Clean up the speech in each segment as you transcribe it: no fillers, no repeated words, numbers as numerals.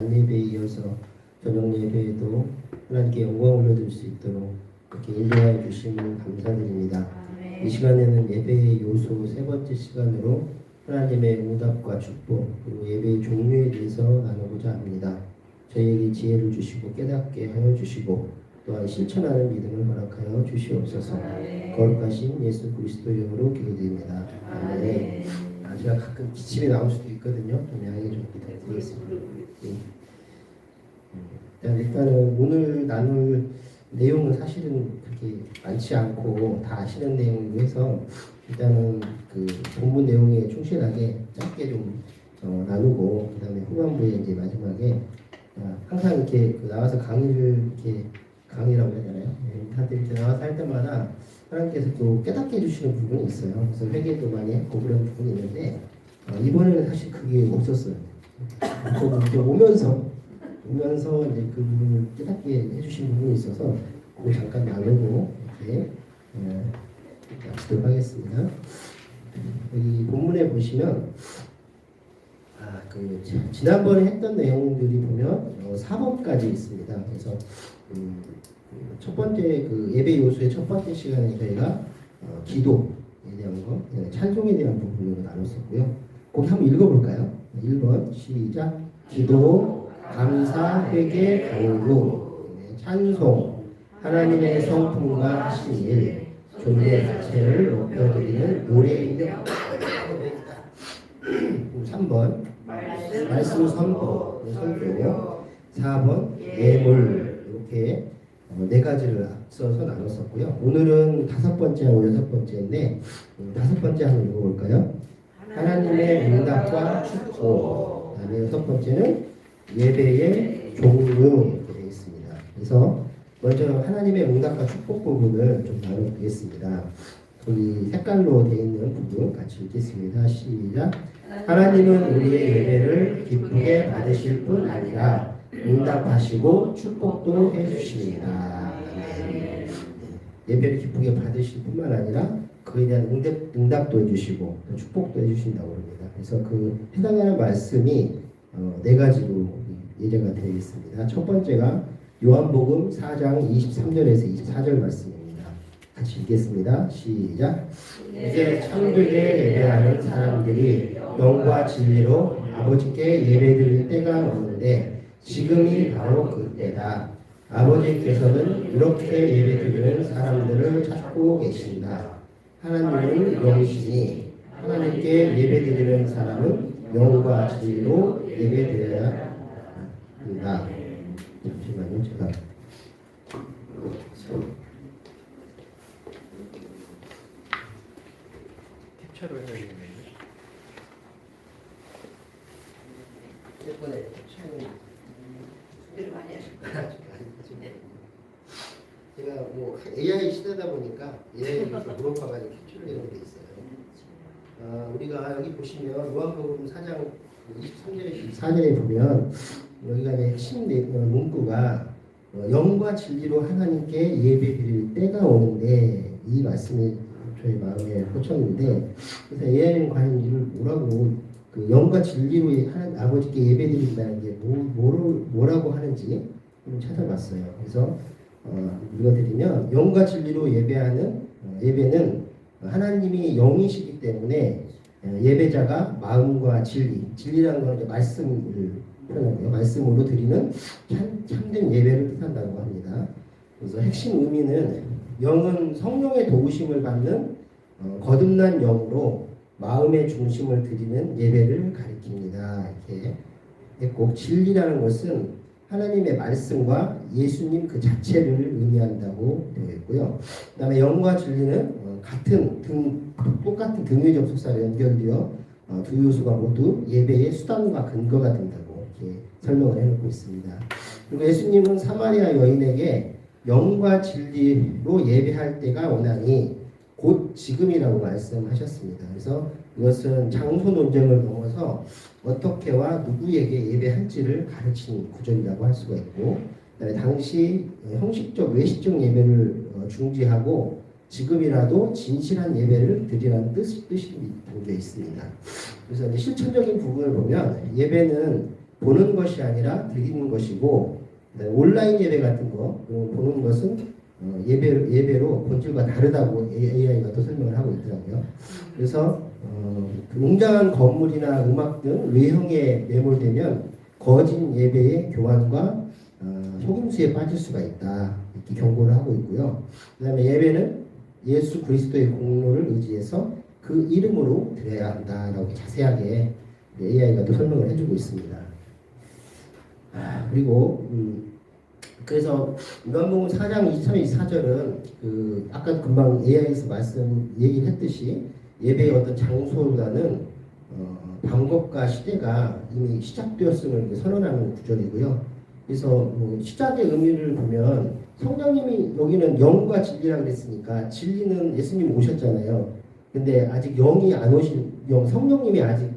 예배에 이어서 저녁 예배에도 하나님께 영광을 올려드릴 수 있도록 이렇게 인도하여 주시면 감사드립니다. 이 시간에는 예배의 요소 세 번째 시간으로 하나님의 응답과 축복 그리고 예배의 종류에 대해서 나누고자 합니다. 저희에게 지혜를 주시고 깨닫게 하여 주시고 또한 실천하는 믿음을 허락하여 주시옵소서. 거룩하신 예수 그리스도 이름으로 기도드립니다. 아멘. 제가 가끔 기침이 나올 수도 있거든요. 좀 양해 좀 부탁드리겠습니다. 일단은 오늘 나눌 내용은 사실은 그렇게 많지 않고 다 아시는 내용이고 해서 일단은 그 본문 내용에 충실하게 짧게 좀 나누고 그다음에 후반부에 이제 마지막에 항상 이렇게 나와서 강의를 이렇게 강의라고 해야 되나요? 다들 이렇게 나와서 할 때마다 하나님께서 또 깨닫게 해주시는 부분이 있어요. 그래서 회개도 많이 했고 그런 부분이 있는데 이번에는 사실 그게 없었어요. 이렇게 오면서 이제 그 부분을 깨닫게 해주신 부분이 있어서 그거 잠깐 나누고 이렇게 마치도록 하겠습니다. 여기 본문에 보시면 지난번에 했던 내용들이 보면 4번까지 있습니다. 그래서 첫 번째 그 예배 요소의 첫 번째 시간에 저희가 기도에 대한 거, 찬송에 대한 부분으로 나눴었고요. 거기 한번 읽어볼까요? 1번 시작. 기도, 감사, 회개, 간구, 찬송, 하나님의 성품과 하신 일, 존재 자체를 높여드리는 노래입니다. 3번 말씀 선포, 4번 예물 이렇게 네 가지를 앞서서 나눴었고요. 오늘은 다섯 번째하고 여섯 번째인데 다섯 번째 한번 읽어볼까요? 하나님의 응답과 축복. 그다음에 여섯 번째는 예배의 종류 이렇게 되어 있습니다. 그래서 먼저 하나님의 응답과 축복 부분을 좀 나눠보겠습니다. 거기 색깔로 되어 있는 부분 같이 읽겠습니다. 시작. 하나님은 우리의 예배를 기쁘게 받으실 뿐 아니라 응답하시고 축복도 해주십니다. 예배를 기쁘게 받으실 뿐만 아니라 그에 대한 응답도 해주시고 축복도 해주신다고 합니다. 그래서 그 해당하는 말씀이 네 가지로 예제가 되어 있습니다. 첫 번째가 요한복음 4장 23절에서 24절 말씀입니다. 같이 읽겠습니다. 시작. 이제 참되게 예배하는 사람들이 영과 진리로 아버지께 예배드릴 때가 오는데 지금이 바로 그때다. 아버지께서는 이렇게 예배드리는 사람들을 찾고 계신다. 하나님은 영이시니 하나님께 예배드리는 사람은 영과 진리로 예배드려야 한다. 잠시만요. 제가 캡처를 해야 되겠네요. 이번에 캡처는 준비를 많이 하셨구나. 제가 뭐 AI 시대다 보니까 AI 물어봐가지고 캡처를 이런 게 있어요. 우리가 여기 보시면 요한복음 4장 23절에 24절에 보면 여기가 핵심 문구가 영과 진리로 하나님께 예배드릴 때가 오는데 이 말씀이 저희 마음에 꽂혔는데 그래서 AI는 과연 이를 뭐라고 그 영과 진리로 아버지께 예배드린다는 게 뭐라고 하는지 좀 찾아봤어요. 그래서 읽어드리면 영과 진리로 예배하는 예배는 하나님이 영이시기 때문에 예배자가 마음과 진리라는 건 이제 말씀을 표현하고요. 말씀으로 드리는 참된 예배를 뜻한다고 합니다. 그래서 핵심 의미는 영은 성령의 도우심을 받는 거듭난 영으로 마음의 중심을 드리는 예배를 가리킵니다. 이렇게 했고 진리라는 것은 하나님의 말씀과 예수님 그 자체를 의미한다고 되어 있고요. 그 다음에 영과 진리는 똑같은 등의 접속사로 연결되어 두 요소가 모두 예배의 수단과 근거가 된다고 이렇게 설명을 해놓고 있습니다. 그리고 예수님은 사마리아 여인에게 영과 진리로 예배할 때가 오나니 곧 지금이라고 말씀하셨습니다. 그래서 이것은 장소 논쟁을 넘어서 어떻게와 누구에게 예배할지를 가르치는 구절이라고 할 수가 있고, 그다음에 당시 형식적 외식적 예배를 중지하고 지금이라도 진실한 예배를 드리라는 뜻이 담겨 있습니다. 그래서 이제 실천적인 부분을 보면 예배는 보는 것이 아니라 드리는 것이고, 온라인 예배 같은 거 보는 것은 예배로 본질과 다르다고 AI가 또 설명을 하고 있더라고요. 그래서 그 웅장한 건물이나 음악 등 외형에 매몰되면 거짓 예배의 교환과 속임수에 빠질 수가 있다, 이렇게 경고를 하고 있고요. 그 다음에 예배는 예수 그리스도의 공로를 의지해서 그 이름으로 드려야 한다라고 자세하게 AI가 또 설명을 해주고 있습니다. 그리고 그래서 요한복음 4장 23-24절은 그 아까 금방 AI에서 얘기를 했듯이 예배의 어떤 장소보다는 방법과 시대가 이미 시작되었음을 선언하는 구절이고요. 그래서 시작의 의미를 보면 성령님이 여기는 영과 진리라고 그랬으니까 진리는 예수님 오셨잖아요. 근데 아직 영이 안 오신 성령님이 아직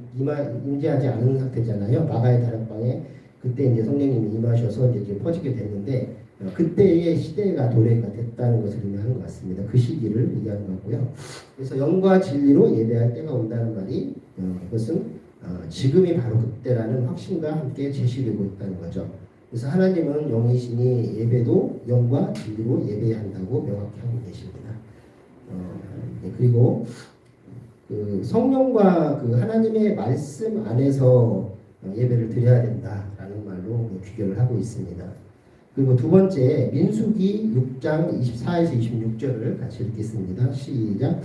임재하지 않은 상태잖아요. 마가의 다락방에 그때 이제 성령님이 임하셔서 이제 퍼지게 됐는데 그때의 시대가 도래가 됐다는 것을 의미하는 것 같습니다. 그 시기를 얘기하는 거고요. 그래서 영과 진리로 예배할 때가 온다는 말이 그것은 지금이 바로 그때라는 확신과 함께 제시되고 있다는 거죠. 그래서 하나님은 영이시니 예배도 영과 진리로 예배해야 한다고 명확히 하고 계십니다. 그리고 그 성령과 그 하나님의 말씀 안에서 예배를 드려야 된다라는 말로 귀결을 하고 있습니다. 그리고 두 번째 민수기 6장 24에서 26절을 같이 읽겠습니다. 시작.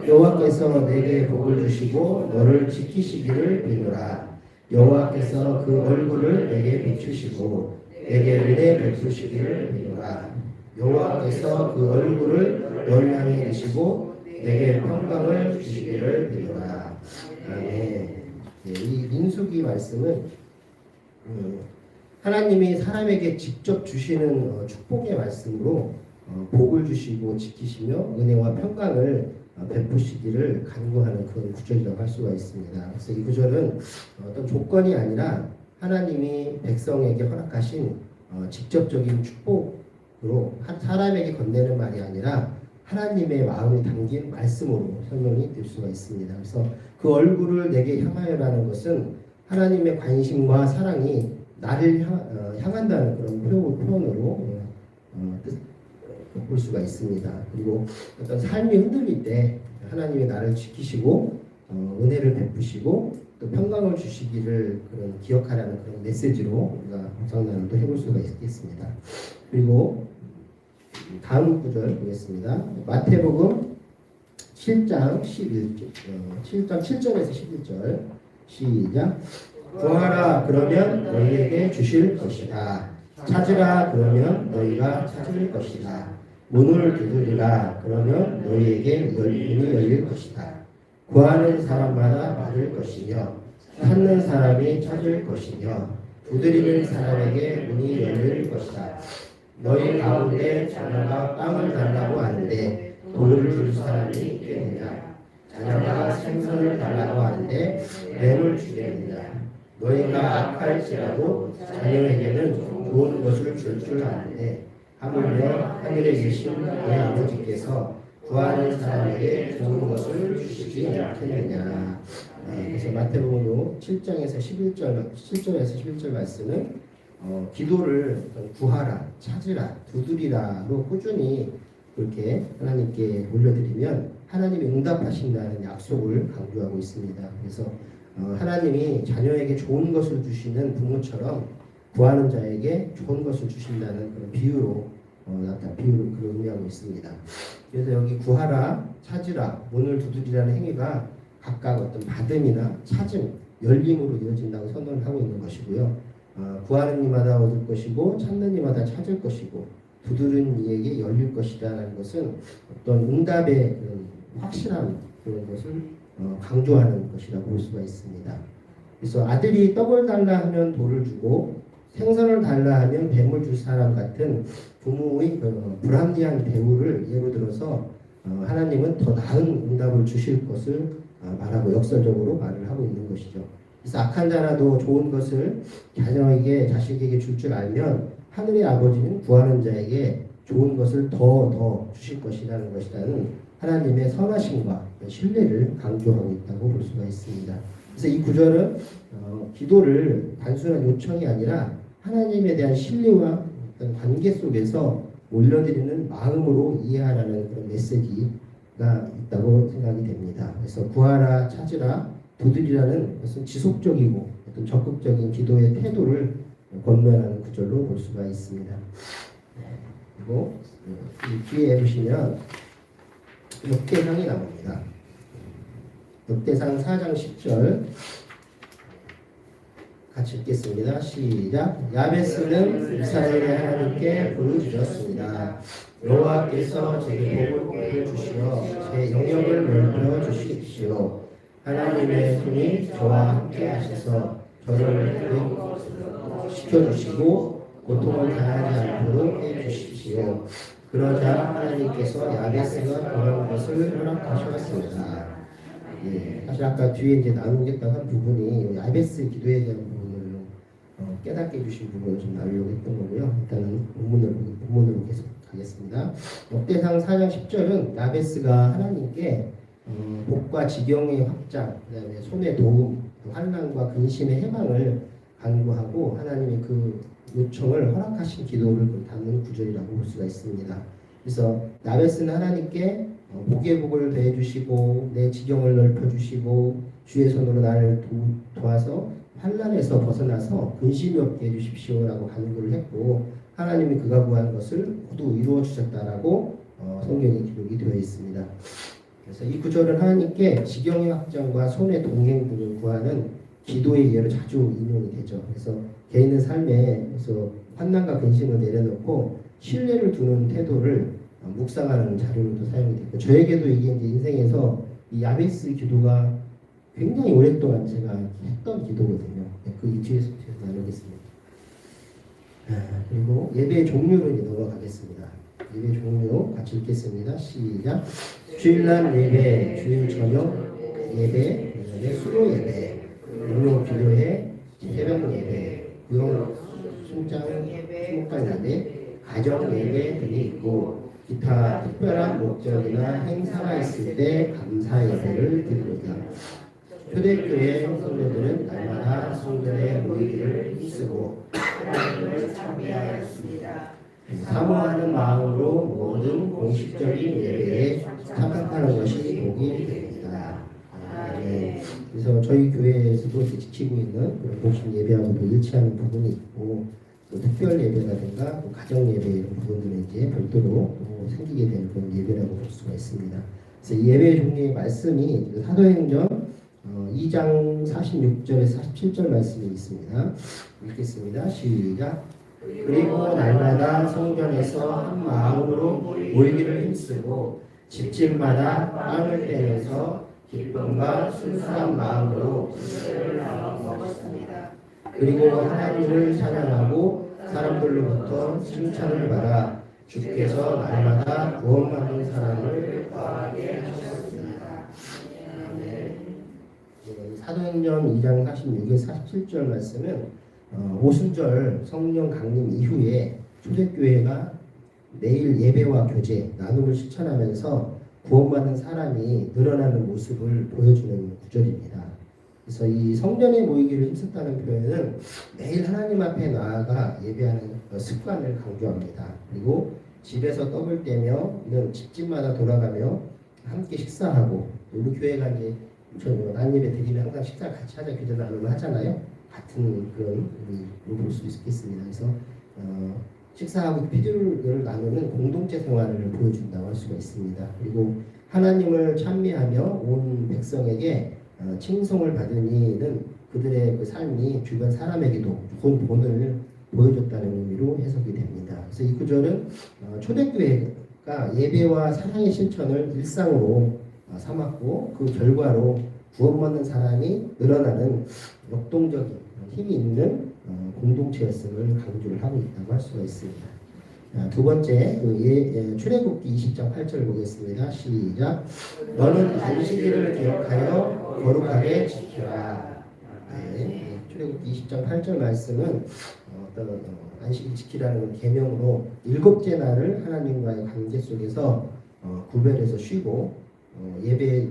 여호와께서 내게 복을 주시고 너를 지키시기를 비노라. 여호와께서 그 얼굴을 내게 비추시고 내게 은혜 베푸시기를 비노라. 여호와께서 그 얼굴을 너를 향해 드시고 내게 평강을 주시기를 비노라. 아멘. 이 민수기 말씀은 하나님이 사람에게 직접 주시는 축복의 말씀으로 복을 주시고 지키시며 은혜와 평강을 베푸시기를 간구하는 그런 구절이라고 할 수가 있습니다. 그래서 이 구절은 어떤 조건이 아니라 하나님이 백성에게 허락하신 직접적인 축복으로 사람에게 건네는 말이 아니라 하나님의 마음이 담긴 말씀으로 설명이 될 수가 있습니다. 그래서 그 얼굴을 내게 향하여라는 것은 하나님의 관심과 사랑이 나를 향한다는 그런 표현으로 볼 수가 있습니다. 그리고 어떤 삶이 흔들릴 때 하나님이 나를 지키시고 은혜를 베푸시고 또 평강을 주시기를 그런 기억하라는 그런 메시지로 우리가 정리도 해볼 수가 있겠습니다. 그리고 다음 구절 보겠습니다. 마태복음 7장 7절에서 11절 시작. 구하라 그러면 너희에게 주실 것이다. 찾으라 그러면 너희가 찾을 것이다. 문을 두드리라 그러면 너희에게 문이 열릴 것이다. 구하는 사람마다 받을 것이며 찾는 사람이 찾을 것이며 두드리는 사람에게 문이 열릴 것이다. 너희 가운데 자녀가 빵을 달라고 하는데 돌을 줄 사람이 있겠느냐? 자녀가 생선을 달라고 하는데 뱀을 주겠느냐? 너희가 악할지라도 자녀에게는 좋은 것을 줄 아는데 하물며 하늘에 계신 너희 아버지께서 구하는 사람에게 좋은 것을 주시지 않겠느냐. 그래서 마태복음 7장에서 7절에서 11절 말씀은 기도를 구하라, 찾으라, 두드리라로 꾸준히 그렇게 하나님께 올려드리면 하나님이 응답하신다는 약속을 강조하고 있습니다. 그래서 하나님이 자녀에게 좋은 것을 주시는 부모처럼 구하는 자에게 좋은 것을 주신다는 그런 비유로 비유를 의미하고 있습니다. 그래서 여기 구하라, 찾으라, 문을 두드리라는 행위가 각각 어떤 받음이나 찾음, 열림으로 이어진다고 선언을 하고 있는 것이고요. 구하는 이마다 얻을 것이고 찾는 이마다 찾을 것이고 두드리는 이에게 열릴 것이라는 것은 어떤 응답의 그런 확실한 그런 것을 강조하는 것이라고 볼 수가 있습니다. 그래서 아들이 떡을 달라 하면 돌을 주고 생선을 달라 하면 뱀을 줄 사람 같은 부모의 불합리한 대우를 예로 들어서 하나님은 더 나은 응답을 주실 것을 말하고 역설적으로 말을 하고 있는 것이죠. 그래서 악한 자라도 좋은 것을 자식에게 줄 알면 하늘의 아버지는 구하는 자에게 좋은 것을 더 주실 것이라는 하나님의 선하심과 신뢰를 강조하고 있다고 볼 수가 있습니다. 그래서 이 구절은 기도를 단순한 요청이 아니라 하나님에 대한 신뢰와 어떤 관계 속에서 올려드리는 마음으로 이해하라는 그런 메시지가 있다고 생각이 됩니다. 그래서 구하라, 찾으라, 두드리라는 것은 지속적이고 어떤 적극적인 기도의 태도를 권면하는 구절로 볼 수가 있습니다. 그리고 이 뒤에 보시면 역대상이 나옵니다. 역대상 4장 10절 같이 읽겠습니다. 시작. 야베스는 이스라엘의 하나님께 부르짖었습니다. 여호와께서 제게 복을 주시어 제 영역을 넓혀 주십시오. 하나님의 손이 저와 함께 하셔서 저를 시켜주시고 고통을 당하지 않도록 해주십시오. 그러자 하나님께서 야베스가 그런 것을 허락하셨습니다. 예, 사실 아까 뒤에 이제 나누겠다고 한 부분이 야베스 기도에 대한 부분을 깨닫게 해주신 부분을 좀 나누려고 했던 거고요. 일단은 본문으로 계속 가겠습니다. 역대상 4장 10절은 야베스가 하나님께 복과 지경의 확장, 그다음에 손의 도움, 환난과 근심의 해방을 간구하고 하나님의 그 요청을 허락하신 기도를 담는 구절이라고 볼 수가 있습니다. 그래서 야베스는 하나님께 복의 복을 더해주시고 내 지경을 넓혀주시고 주의 손으로 나를 도와서 환난에서 벗어나서 근심이 없게 해주십시오라고 간구를 했고 하나님이 그가 구한 것을 모두 이루어 주셨다라고 성경에 기록이 되어 있습니다. 그래서 이 구절은 하나님께 지경의 확장과 손의 동행 등을 구하는 기도의 예로 자주 인용이 되죠. 그래서 개인의 삶에서 환난과 근심을 내려놓고 신뢰를 두는 태도를 묵상하는 자료로도 사용이 됐고 저에게도 이게 이제 인생에서 이 야베스 기도가 굉장히 오랫동안 제가 했던 기도거든요. 그 뒤에서 나누겠습니다. 그리고 예배의 종류로 이제 넘어가겠습니다. 예배 종류 같이 읽겠습니다. 시작. 주일날 예배, 주일 저녁 예배, 그다음에 수요 예배, 공용 기도회, 새벽 예배, 구역 순장 수목관 예배, 가정 예배 등이 있고 기타 특별한 목적이나 행사가 있을 때 감사 예배를 드립니다. 초대교회 성도들은 날마다 성전에 모이기를 힘쓰고 하나님을 찬미하였습니다. 사모하는 마음으로 모든 공식적인 예배에 참석하는 것이 복이 됩니다. 네. 그래서 저희 교회에서도 지키고 있는 그런 공식 예배하고도 일치하는 부분이 있고 또 특별 예배라든가 또 가정 예배 이런 부분들은 이제 별도로 생기게 되는 그런 예배라고 볼 수가 있습니다. 그래서 이 예배 종류의 말씀이 사도행전 2장 46절에서 47절 말씀이 있습니다. 읽겠습니다. 시작. 그리고 날마다 성전에서 한 마음으로 모이기를 힘쓰고 집집마다 빵을 떼면서 기쁨과 순수한 마음으로 음식을 나눠 먹었습니다. 그리고 하나님을 찬양하고 사람들로부터 칭찬을 받아 주께서 날마다 구원받는 사람을 더하게 하셨습니다. 사도행전 2장 46에서 47절 말씀은 오순절 성령 강림 이후에 초대교회가 매일 예배와 교제, 나눔을 실천하면서 구원받는 사람이 늘어나는 모습을 보여주는 구절입니다. 그래서 이 성전에 모이기를 힘썼다는 표현은 매일 하나님 앞에 나아가 예배하는 습관을 강조합니다. 그리고 집에서 떡을 떼며 집집마다 돌아가며 함께 식사하고 우리 교회가 이제 난예배 드리면 항상 식사 같이 하자 기도 나눔을 하잖아요. 같은 그런 볼 수 있겠습니다. 그래서 식사하고 피드를 나누는 공동체 생활을 보여준다고 할 수가 있습니다. 그리고 하나님을 찬미하며 온 백성에게 칭송을 받으니는 그들의 그 삶이 주변 사람에게도 좋은 본을 보여줬다는 의미로 해석이 됩니다. 그래서 이 구절은 초대교회가 예배와 사랑의 실천을 일상으로 삼았고 그 결과로 구원받는 사람이 늘어나는 역동적인 힘이 있는 공동체였음을 강조를 하고 있다고 할 수가 있습니다. 두 번째 출애굽기 20장 8절 보겠습니다. 시작. 너는 안식일을 기억하여 거룩하게 지켜라. 네, 출애굽기 20장 8절 말씀은 어떤 안식일 지키라는 계명으로 일곱째 날을 하나님과의 관계 속에서 구별해서 쉬고 예배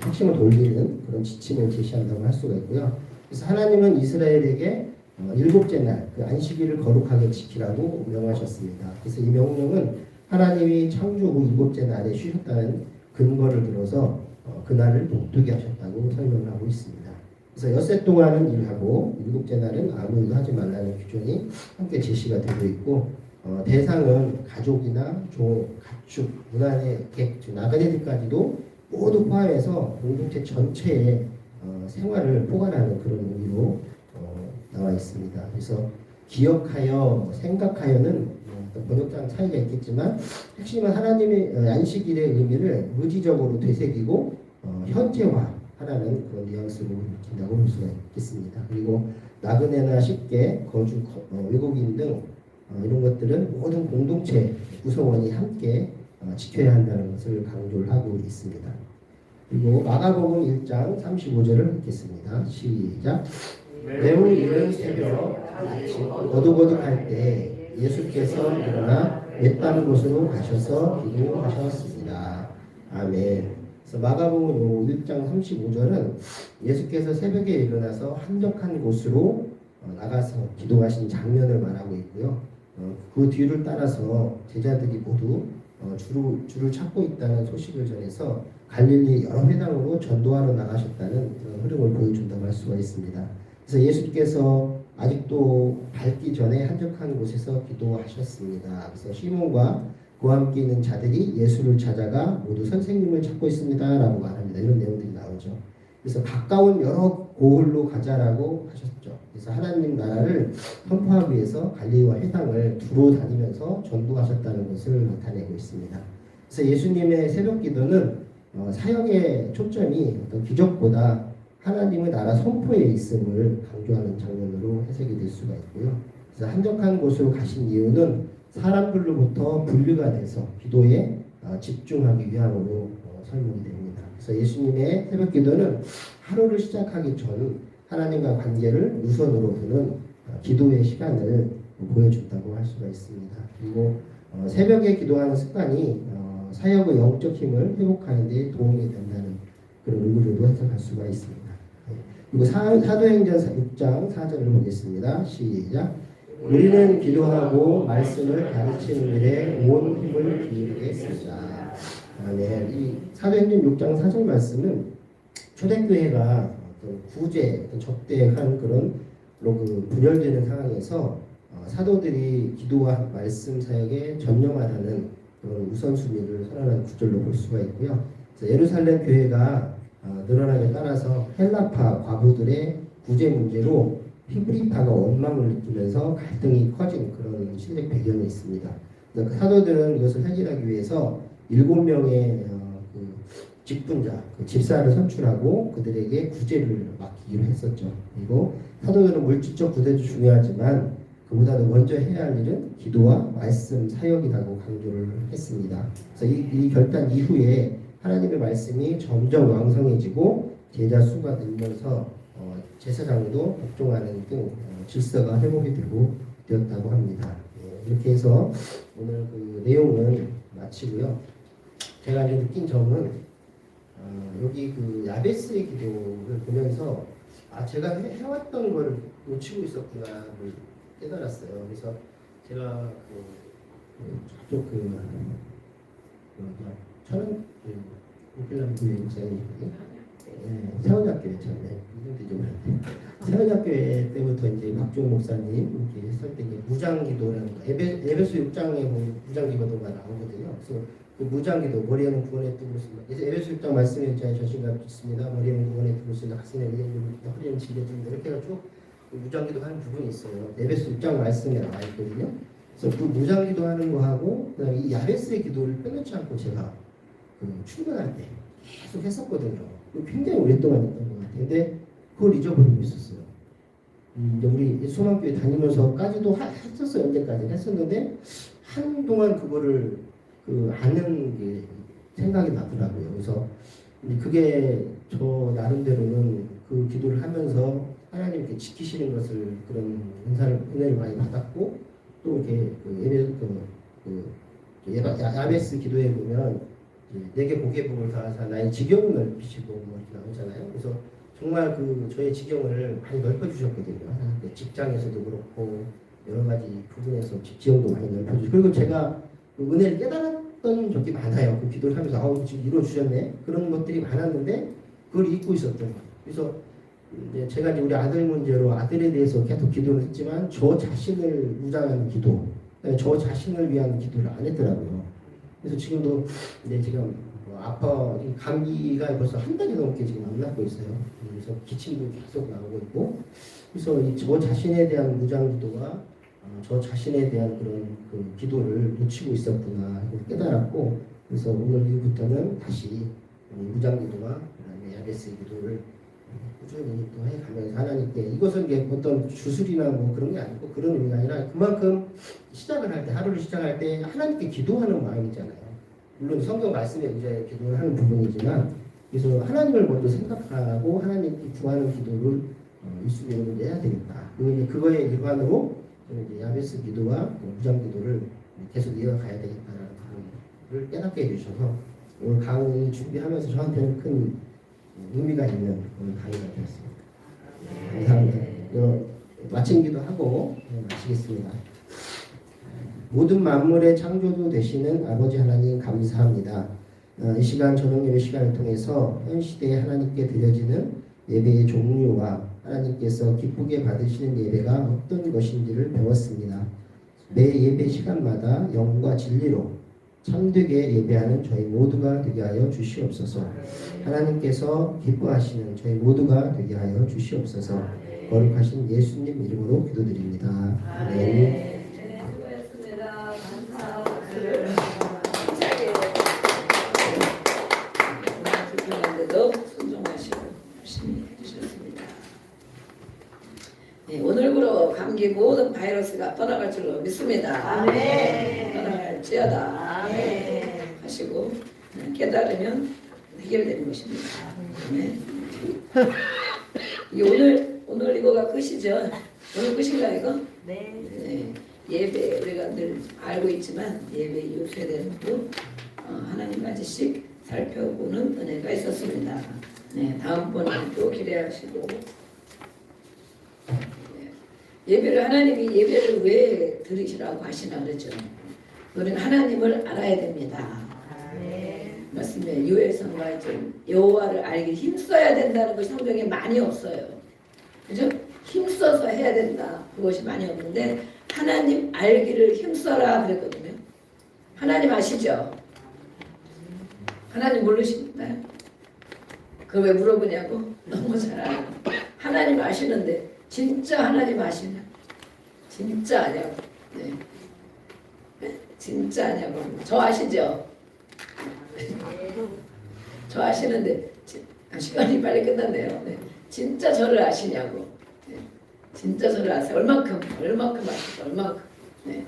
핵심을 돌리는 그런 지침을 제시한다고 할 수가 있고요. 그래서 하나님은 이스라엘에게 일곱째 날 그 안식일을 거룩하게 지키라고 명하셨습니다. 그래서 이 명령은 하나님이 창조 후 일곱째 날에 쉬셨다는 근거를 들어서 그날을 복되게 하셨다고 설명을 하고 있습니다. 그래서 엿새 동안은 일하고 일곱째 날은 아무 일도 하지 말라는 규정이 함께 제시가 되고 있고 대상은 가족이나 종, 가축, 문안의 객, 즉 나그네들까지도 모두 포함해서 공동체 전체의 생활을 포괄하는 그런 의미로 나와 있습니다. 그래서 기억하여, 생각하여는 번역장 차이가 있겠지만 핵심은 하나님의 안식일의 의미를 의지적으로 되새기고 현재화하라는 그런 뉘앙스로 읽힌다고 볼 수가 있겠습니다. 그리고 나그네나 쉽게 거주 외국인 등 이런 것들은 모든 공동체 구성원이 함께 지켜야 한다는 것을 강조를 하고 있습니다. 그리고 마가복음 1장 35절을 읽겠습니다. 시작. 매우 이른 새벽 아침 어둑어둑할 때 예수께서 일어나 외딴 곳으로 가셔서 기도하셨습니다. 아멘. 그래서 마가복음 1장 35절은 예수께서 새벽에 일어나서 한적한 곳으로 나가서 기도하신 장면을 말하고 있고요. 그 뒤를 따라서 제자들이 모두 주를 찾고 있다는 소식을 전해서 갈릴리 여러 회당으로 전도하러 나가셨다는 그런 흐름을 보여준다고 할 수가 있습니다. 그래서 예수께서 아직도 밝기 전에 한적한 곳에서 기도하셨습니다. 그래서 시몬과 그와 함께 있는 자들이 예수를 찾아가 모두 선생님을 찾고 있습니다 라고 말합니다. 이런 내용들이 나오죠. 그래서 가까운 여러 고을로 가자라고 하셨죠. 그래서 하나님 나라를 선포하기 위해서 갈릴리와 회당을 두루 다니면서 전도하셨다는 것을 나타내고 있습니다. 그래서 예수님의 새벽 기도는 사역의 초점이 어떤 기적보다 하나님의 나라 선포에 있음을 강조하는 장면으로 해석이 될 수가 있고요. 그래서 한적한 곳으로 가신 이유는 사람들로부터 분류가 돼서 기도에 집중하기 위함으로 설명이 됩니다. 그래서 예수님의 새벽 기도는 하루를 시작하기 전 하나님과 관계를 우선으로 두는 기도의 시간을 보여준다고 할 수가 있습니다. 그리고 새벽에 기도하는 습관이 사역의 영적 힘을 회복하는 데 도움이 된다는 그런 의미로도 해석할 수가 있습니다. 그리고 사도행전 6장 4절을 보겠습니다. 시작. 우리는 기도하고 말씀을 가르치는 일에 온 힘을 기울이겠습니다. 아멘. 이 사도행전 6장 4절 말씀은 초대교회가 구제, 적대한 그런 분열되는 상황에서 사도들이 기도와 말씀 사역에 전념하라는 그런 우선순위를 선언한 구절로 볼 수가 있고요. 그래서 예루살렘 교회가 늘어나게 따라서 헬라파 과부들의 구제 문제로 히브리파가 원망을 느끼면서 갈등이 커진 그런 시대적 배경이 있습니다. 그래서 사도들은 이것을 해결하기 위해서 7명의 직분자, 집사를 선출하고 그들에게 구제를 맡기기로 했었죠. 그리고 사도들은 물질적 구제도 중요하지만 그보다도 먼저 해야 할 일은 기도와 말씀 사역이라고 강조를 했습니다. 그래서 이 결단 이후에 하나님의 말씀이 점점 왕성해지고 제자 수가 늘면서 제사장도 복종하는 등 질서가 회복이 되었다고 합니다. 이렇게 해서 오늘 그 내용은 마치고요. 제가 이제 느낀 점은 여기 그 야베스의 기도를 보면서 제가 해왔던 거를 놓치고 있었구나를 깨달았어요. 그래서 제가 저쪽 오필람 교회 목사님 세원학교에 처음에 이름도 좀 세원학교회 때부터 이제 박종 목사님 이렇게 했을 때 무장기도라는 거 에베소 6장에 보면 무장기도가 나오거든요. 그래서 그 무장기도 머리에는 구원의 띠고 있습니다. 에베소 6장 말씀에 의지하여 자신감 있습니다. 머리에는 구원의 띠고 있습니다. 가슴에 허리에는 진리입니다. 이렇게 해가지고 그 무장기도 하는 부분이 있어요. 에베소 6장 말씀에 나와 있거든요. 그래서 그 무장기도 하는 거하고 그다음에 이 야베스의 기도를 빼놓지 않고 제가 출근할 때 계속 했었거든요. 굉장히 오랫동안 했던 것 같아요. 근데 그걸 잊어버리고 있었어요. 우리 소망교회 다니면서까지도 했었어요. 언제까지 했었는데 한동안 그거를 아는 게 생각이 나더라고요. 그래서 그게 저 나름대로는 그 기도를 하면서 하나님께 지키시는 것을 그런 은혜를 많이 받았고 또 이렇게 야베스 기도에 보면 내게 보복을 더하사 나의 지경을 넓히시고 뭐 이렇게 나오잖아요. 그래서 정말 그 저의 지경을 많이 넓혀주셨거든요. 직장에서도 그렇고 여러 가지 부분에서 지경도 많이 넓혀주시고 그리고 제가 그 은혜를 깨달았던 적이 많아요. 그 기도를 하면서 지금 이루어주셨네 그런 것들이 많았는데 그걸 잊고 있었던 거예요. 그래서 이제 제가 이제 우리 아들 문제로 아들에 대해서 계속 기도를 했지만 저 자신을 무장하는 기도, 저 자신을 위한 기도를 안 했더라고요. 그래서 지금도 이제 지금 아파 감기가 벌써 한 달이 넘게 지금 안 낫고 있어요. 그래서 기침도 계속 나오고 있고, 그래서 저 자신에 대한 무장 기도와 저 자신에 대한 그런 그 기도를 놓치고 있었구나 깨달았고, 그래서 오늘 이후부터는 다시 무장 기도와 그다음에 야베스 기도를 꾸준히 또 해가면서 하나님께 이것은 이게 어떤 주술이나 뭐 그런 게 아니고 그런 의미가 아니라 그만큼 시작을 할 때 하루를 시작할 때 하나님께 기도하는 마음이잖아요. 물론 성경 말씀에 이제 기도를 하는 부분이지만 그래서 하나님을 먼저 생각하고 하나님께 구하는 기도를 일수일을 해야 되겠다. 그리고 이제 그거의 일환으로 이제 야베스 기도와 무장 기도를 계속 이어가야 되겠다라는 부분을 깨닫게 해주셔서 오늘 강의 준비하면서 저한테는 큰 의미가 있는 오늘 강의가 되었습니다. 감사합니다. 마친 기도하고 마치겠습니다. 모든 만물의 창조주 되시는 아버지 하나님 감사합니다. 이 시간 저녁 예배 시간을 통해서 현 시대에 하나님께 드려지는 예배의 종류와 하나님께서 기쁘게 받으시는 예배가 어떤 것인지를 배웠습니다. 매 예배 시간마다 영과 진리로 참되게 예배하는 저희 모두가 되게 하여 주시옵소서. 하나님께서 기뻐하시는 저희 모두가 되게 하여 주시옵소서. 거룩하신 예수님 이름으로 기도드립니다. 아멘. 네, 오늘부로 감기 모든 바이러스가 떠나갈 줄로 믿습니다. 아멘. 떠나갈지어다. 아멘. 하시고 깨달으면 해결되는 것입니다. 아멘. 오늘 이거가 끝이죠. 오늘 끝인가 이거? 네. 네. 예배 우리가 늘 알고 있지만 예배 이후 세대도 하나님 가지씩 살펴보는 은혜가 있었습니다. 네, 다음번에 또 기대하시고 예배를 하나님이 예배를 왜 드리시라고 하시나 그랬죠. 우리는 하나님을 알아야 됩니다. 맞습니다. 유해성과 여호와를 알기 힘써야 된다는 것이 성경에 많이 없어요. 그죠? 힘써서 해야 된다. 그것이 많이 없는데 하나님 알기를 힘써라 그랬거든요. 하나님 아시죠? 하나님 모르시나요? 그걸 왜 물어보냐고? 너무 잘 알아요. 하나님 아시는데 진짜 하나님 아시냐? 진짜 아냐고. 네. 진짜 아냐고. 저 아시죠? 저 아시는데 시간이 빨리 끝났네요. 네. 진짜 저를 아시냐고. 네. 진짜 저를 아세요. 얼만큼 아시죠? 얼만큼. 네.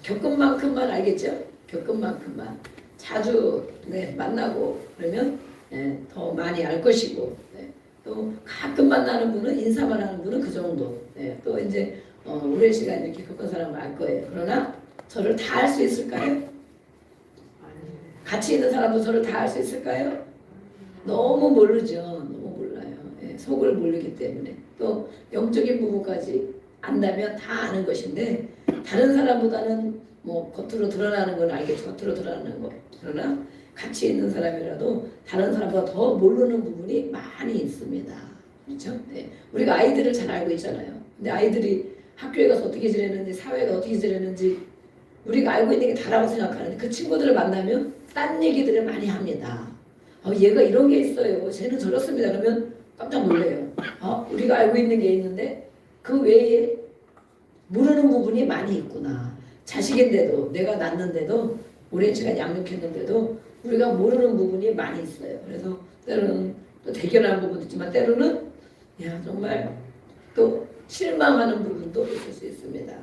겪은 만큼만 알겠죠? 겪은 만큼만. 자주 만나고 그러면 더 많이 알 것이고 또 가끔 만나는 분은 인사만 하는 분은 그 정도. 또 이제 오랜 시간 이렇게 겪은 사람은 알 거예요. 그러나 저를 다 알 수 있을까요? 같이 있는 사람도 저를 다 알 수 있을까요? 너무 모르죠. 너무 몰라요. 속을 모르기 때문에 또 영적인 부분까지 안다면 다 아는 것인데 다른 사람보다는 뭐 겉으로 드러나는 건 알겠죠. 겉으로 드러나는 거. 그러나 같이 있는 사람이라도 다른 사람보다 더 모르는 부분이 많이 있습니다. 그렇죠? 네. 우리가 아이들을 잘 알고 있잖아요. 근데 아이들이 학교에 가서 어떻게 지내는지 사회가 어떻게 지내는지 우리가 알고 있는 게 다라고 생각하는데 그 친구들을 만나면 딴 얘기들을 많이 합니다. 얘가 이런 게 있어요. 쟤는 저렇습니다. 그러면 깜짝 놀래요. 우리가 알고 있는 게 있는데 그 외에 모르는 부분이 많이 있구나. 자식인데도 내가 낳는데도 오랜 시간 양육했는데도 우리가 모르는 부분이 많이 있어요. 그래서 때로는 또 대견한 부분도 있지만 때로는 정말 또 실망하는 부분도 있을 수 있습니다.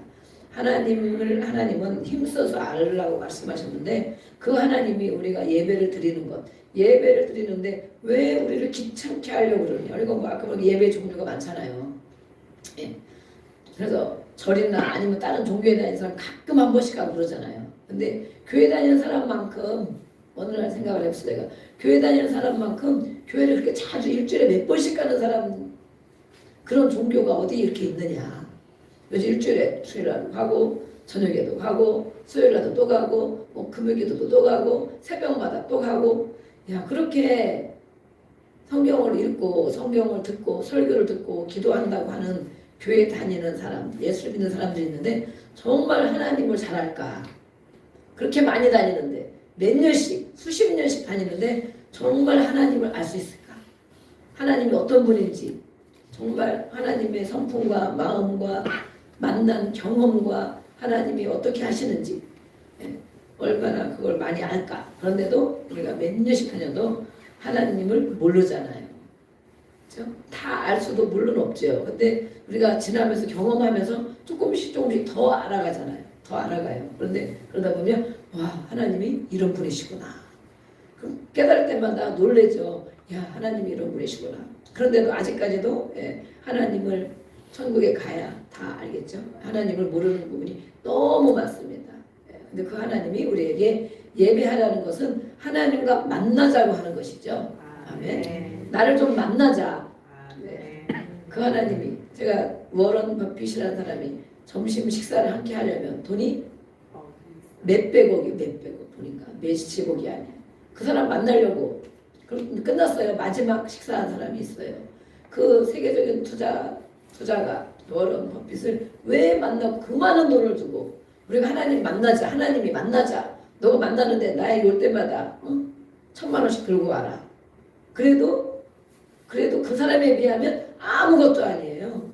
하나님은 힘써서 알으라고 말씀하셨는데 그 하나님이 우리가 예배를 드리는 것 예배를 드리는데 왜 우리를 귀찮게 하려고 그러냐. 우리가 뭐 아까 보니까 예배 종류가 많잖아요. 그래서 절이나 아니면 다른 종교에 다니는 사람 가끔 한 번씩 가고 그러잖아요. 근데 교회 다니는 사람만큼 어느 날 생각을 해봤어. 내가 교회 다니는 사람만큼 교회를 그렇게 자주 일주일에 몇 번씩 가는 사람, 그런 종교가 어디 이렇게 있느냐. 요즘 일주일에 주일날 가고 저녁에도 가고 수요일날도 또 가고 뭐 금요일기도도 또 가고 새벽마다 또 가고, 야 그렇게 성경을 읽고 성경을 듣고 설교를 듣고 기도한다고 하는 교회 다니는 사람, 예수 믿는 사람들이 있는데 정말 하나님을 잘 알까? 그렇게 많이 다니는데 몇 년씩 수십 년씩 다니는데 정말 하나님을 알 수 있을까? 하나님이 어떤 분인지, 정말 하나님의 성품과 마음과 만난 경험과 하나님이 어떻게 하시는지, 얼마나 그걸 많이 알까? 그런데도 우리가 몇 년씩 다녀도 하나님을 모르잖아요. 그렇죠? 다 알 수도 물론 없죠. 근데 우리가 지나면서 경험하면서 조금씩 더 알아가잖아요. 더 알아가요. 그런데 그러다 보면 와, 하나님이 이런 분이시구나. 그럼 깨달을 때마다 놀래죠. 야, 하나님이 이런 분이시구나. 그런데도 아직까지도 하나님을 천국에 가야 다 알겠죠. 하나님을 모르는 부분이 너무 많습니다. 근데 그 하나님이 우리에게 예배하라는 것은 하나님과 만나자고 하는 것이죠. 아멘. 나를 좀 만나자. 네. 그 하나님이, 제가 워런 버핏이라는 사람이 점심 식사를 함께 하려면 돈이 몇백억이 보니까 몇십억이 아니야. 그 사람 만나려고 끝났어요. 마지막 식사한 사람이 있어요. 그 세계적인 투자가 워런 버핏을 왜 만나고 그 많은 돈을 주고, 우리가 하나님 만나자, 하나님이 만나자, 너가 만나는데 나에게 올 때마다 1,000,000원씩 들고 와라. 그래도 그 사람에 비하면 아무것도 아니에요.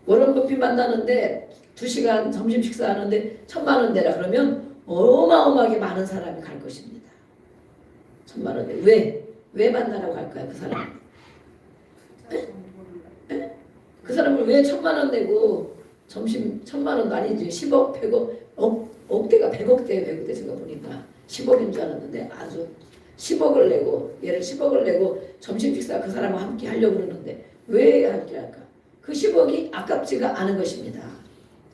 워런 버핏 만나는데 2시간 점심 식사하는데 1,000,000원 내라 그러면 어마어마하게 많은 사람이 갈 것입니다. 1,000,000원 왜 만나라고 할까요? 그 사람? 그 사람을 왜 1,000,000원 내고 점심 1,000,000원도 아니지 10억, 100억, 억대가 100억대 제가 보니까 10억인 줄 알았는데 아주 10억을 내고, 얘를 10억을 내고 점심 식사 그 사람과 함께 하려고 그러는데 왜 함께 할까? 그 10억이 아깝지가 않은 것입니다.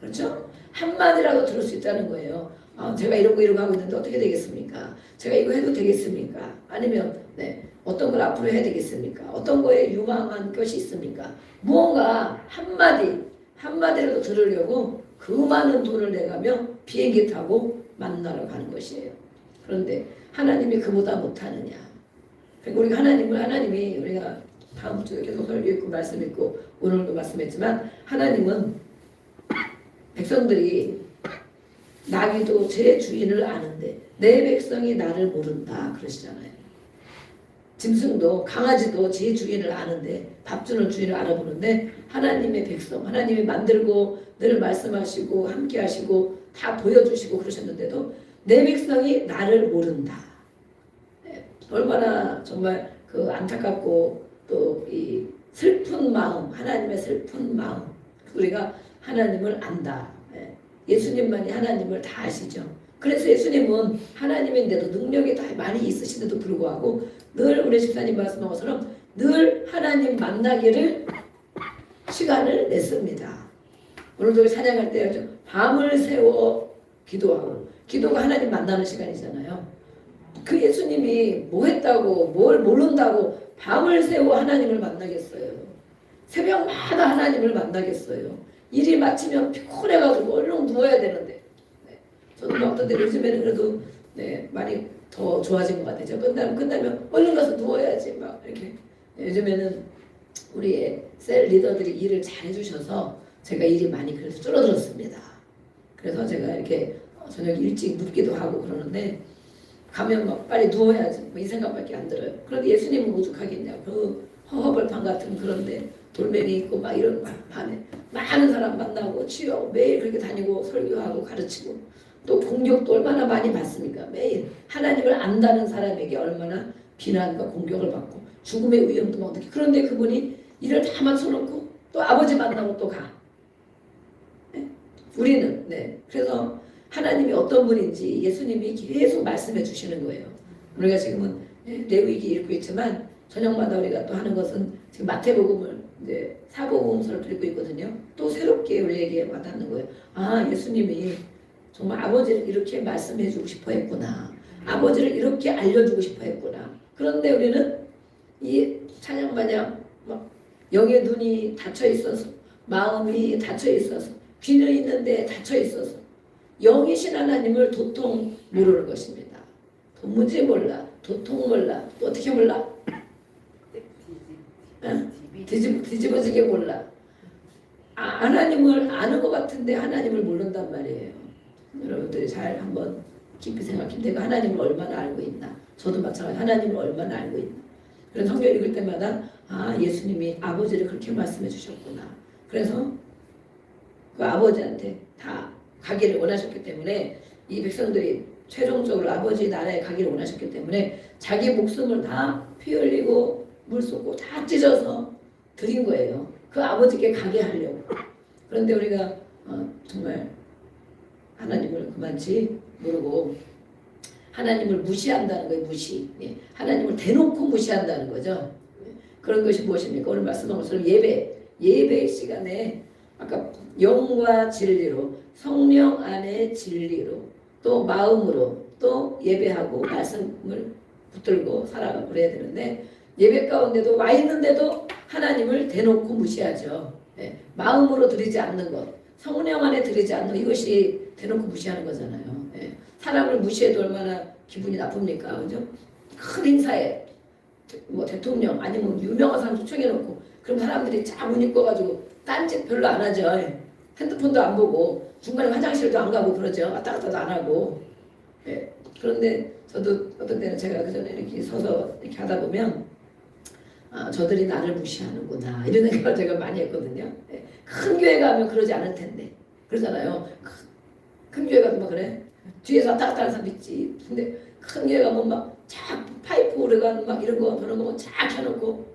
그렇죠? 한마디라도 들을 수 있다는 거예요. 제가 이런 거 하고 있는데 어떻게 되겠습니까? 제가 이거 해도 되겠습니까? 아니면 어떤 걸 앞으로 해야 되겠습니까? 어떤 거에 유망한 것이 있습니까? 무언가 한마디라도 들으려고 그 많은 돈을 내가며 비행기 타고 만나러 가는 것이에요. 그런데 하나님이 그보다 못하느냐? 그러니까 하나님이 우리가 다음 주에 계속 설교 있고 말씀 있고 오늘도 말씀했지만, 하나님은 백성들이 나귀도 제 주인을 아는데 내 백성이 나를 모른다 그러시잖아요. 짐승도, 강아지도 제 주인을 아는데, 밥 주는 주인을 알아보는데, 하나님의 백성, 하나님이 만들고 늘 말씀하시고 함께 하시고 다 보여주시고 그러셨는데도 내 백성이 나를 모른다. 얼마나 정말 그 안타깝고 또 이 슬픈 마음, 하나님의 슬픈 마음. 우리가 하나님을 안다. 예수님만이 하나님을 다 아시죠. 그래서 예수님은 하나님인데도 능력이 다 많이 있으신데도 불구하고 늘 우리 집사님 말씀한 것처럼 늘 하나님 만나기를 시간을 냈습니다. 오늘도 찬양할 때 밤을 새워 기도하고, 기도가 하나님 만나는 시간이잖아요. 그 예수님이 뭐 했다고, 뭘 모른다고 밤을 새워 하나님을 만나겠어요. 새벽마다 하나님을 만나겠어요. 일이 마치면 피곤해가지고 얼른 누워야 되는데, 저도 막 어떤 때 요즘에는 그래도 많이 더 좋아진 것 같아요. 끝나면 얼른 가서 누워야지 막 이렇게. 요즘에는 우리의 셀 리더들이 일을 잘 해주셔서 제가 일이 많이 그래서 줄어들었습니다. 그래서 제가 이렇게 저녁 일찍 눕기도 하고 그러는데, 가면 막 빨리 누워야지 뭐 이 생각밖에 안 들어요. 그런데 예수님은 오죽하겠냐고. 그 허허벌판 같은 그런데 돌멩이 있고 막 이런 밤에 많은 사람 만나고 치유하고 매일 그렇게 다니고 설교하고 가르치고, 또 공격도 얼마나 많이 받습니까? 매일 하나님을 안다는 사람에게 얼마나 비난과 공격을 받고 죽음의 위험도 막 느끼고. 그런데 그분이 일을 다 맞춰놓고 또 아버지 만나고 또 가. 우리는 그래서 하나님이 어떤 분인지 예수님이 계속 말씀해 주시는 거예요. 우리가 지금은 레위기 읽고 있지만 저녁마다 우리가 또 하는 것은 지금 마태복음을 사복음서를 읽고 있거든요. 또 새롭게 우리에게 와닿는 거예요. 아, 예수님이 정말 아버지를 이렇게 말씀해 주고 싶어 했구나. 아버지를 이렇게 알려주고 싶어 했구나. 그런데 우리는 이 찬양 마냥 막 영의 눈이 닫혀 있어서 마음이 닫혀 있어서 귀는 있는데 닫혀 있어서 영이신 하나님을 도통 모르는 것입니다. 도무지 몰라. 도통 몰라. 또 어떻게 몰라? 뒤집어지게 몰라. 하나님을 아는 것 같은데 하나님을 모른단 말이에요. 여러분들이 잘 한번 깊이 생각해. 내가 하나님을 얼마나 알고 있나. 저도 마찬가지 하나님을 얼마나 알고 있나. 그런 성경 읽을 때마다 예수님이 아버지를 그렇게 말씀해 주셨구나. 그래서 그 아버지한테 다 가기를 원하셨기 때문에 이 백성들이 최종적으로 아버지 나라에 가기를 원하셨기 때문에 자기 목숨을 다 피 흘리고 물 쏟고 다 찢어서 드린 거예요. 그 아버지께 가게 하려고. 그런데 우리가 정말 하나님을 그만치 모르고 하나님을 무시한다는 거예요. 무시. 하나님을 대놓고 무시한다는 거죠. 그런 것이 무엇입니까? 오늘 말씀한 것처럼 예배 시간에 아까 영과 진리로 성령 안에 진리로 또 마음으로 또 예배하고 말씀을 붙들고 살아가고 그래야 되는데 예배 가운데도 와 있는데도 하나님을 대놓고 무시하죠. 마음으로 드리지 않는 것, 성령 안에 드리지 않는 이것이 대놓고 무시하는 거잖아요. 사람을 무시해도 얼마나 기분이 나쁩니까? 그죠? 큰 행사에 뭐 대통령 아니면 유명한 사람 초청해놓고 그럼 사람들이 쫙 옷 입고 가지고 딴짓 별로 안 하죠. 핸드폰도 안 보고 중간에 화장실도 안 가고 그러죠. 왔다 갔다도 안 하고. 그런데 저도 어떤 때는 제가 그 전에 이렇게 서서 이렇게 하다 보면 저들이 나를 무시하는구나 이런 생각을 제가 많이 했거든요. 큰 교회 가면 그러지 않을 텐데 그러잖아요. 큰 교회 가도 막 그래. 뒤에서 왔다 갔다 하는 사람 있지. 근데 큰 교회 가면 막 쫙 파이프 오르간 막 이런 거 저런 거 쫙 켜놓고